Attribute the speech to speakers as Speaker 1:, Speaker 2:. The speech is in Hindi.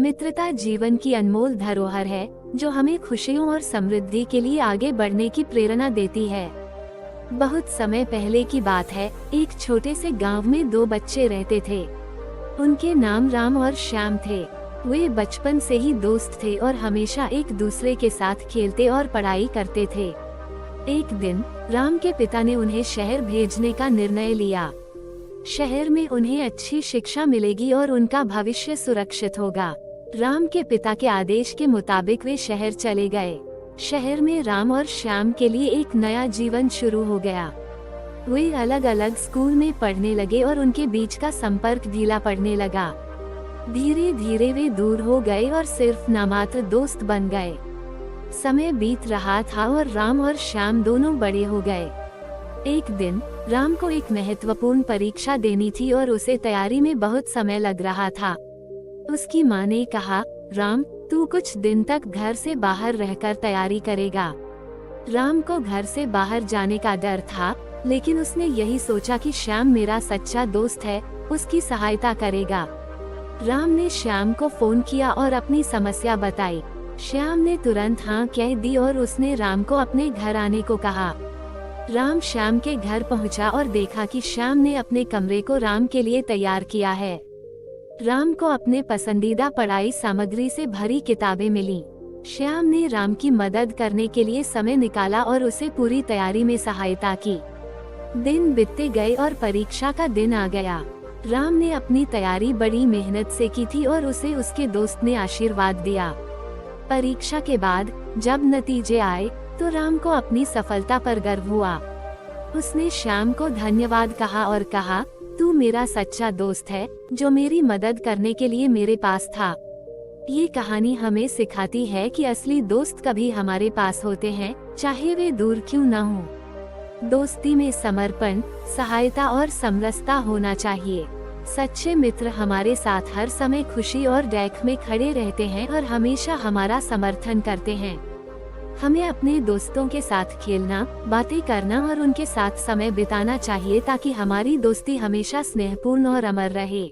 Speaker 1: मित्रता जीवन की अनमोल धरोहर है जो हमें खुशियों और समृद्धि के लिए आगे बढ़ने की प्रेरणा देती है। बहुत समय पहले की बात है, एक छोटे से गांव में दो बच्चे रहते थे। उनके नाम राम और श्याम थे। वे बचपन से ही दोस्त थे और हमेशा एक दूसरे के साथ खेलते और पढ़ाई करते थे। एक दिन राम के पिता ने उन्हें शहर भेजने का निर्णय लिया। शहर में उन्हें अच्छी शिक्षा मिलेगी और उनका भविष्य सुरक्षित होगा। राम के पिता के आदेश के मुताबिक वे शहर चले गए। शहर में राम और श्याम के लिए एक नया जीवन शुरू हो गया। वे अलग अलग स्कूल में पढ़ने लगे और उनके बीच का संपर्क ढीला पड़ने लगा। धीरे धीरे वे दूर हो गए और सिर्फ नामात्र दोस्त बन गए। समय बीत रहा था और राम और श्याम दोनों बड़े हो गए। एक दिन राम को एक महत्वपूर्ण परीक्षा देनी थी और उसे तैयारी में बहुत समय लग रहा था। उसकी माँ ने कहा, राम, तू कुछ दिन तक घर से बाहर रहकर तैयारी करेगा। राम को घर से बाहर जाने का डर था, लेकिन उसने यही सोचा कि श्याम मेरा सच्चा दोस्त है, उसकी सहायता करेगा। राम ने श्याम को फोन किया और अपनी समस्या बताई। श्याम ने तुरंत हाँ कह दी और उसने राम को अपने घर आने को कहा। राम श्याम के घर पहुंचा और देखा कि श्याम ने अपने कमरे को राम के लिए तैयार किया है। राम को अपने पसंदीदा पढ़ाई सामग्री से भरी किताबें मिली। श्याम ने राम की मदद करने के लिए समय निकाला और उसे पूरी तैयारी में सहायता की। दिन बीतते गए और परीक्षा का दिन आ गया। राम ने अपनी तैयारी बड़ी मेहनत से की थी और उसे उसके दोस्त ने आशीर्वाद दिया। परीक्षा के बाद जब नतीजे आए तो राम को अपनी सफलता पर गर्व हुआ। उसने श्याम को धन्यवाद कहा और कहा, तू मेरा सच्चा दोस्त है जो मेरी मदद करने के लिए मेरे पास था। ये कहानी हमें सिखाती है कि असली दोस्त कभी हमारे पास होते हैं, चाहे वे दूर क्यों न हो। दोस्ती में समर्पण, सहायता और समरसता होना चाहिए। सच्चे मित्र हमारे साथ हर समय खुशी और दुख में खड़े रहते हैं और हमेशा हमारा समर्थन करते हैं। हमें अपने दोस्तों के साथ खेलना, बातें करना और उनके साथ समय बिताना चाहिए ताकि हमारी दोस्ती हमेशा स्नेहपूर्ण और अमर रहे।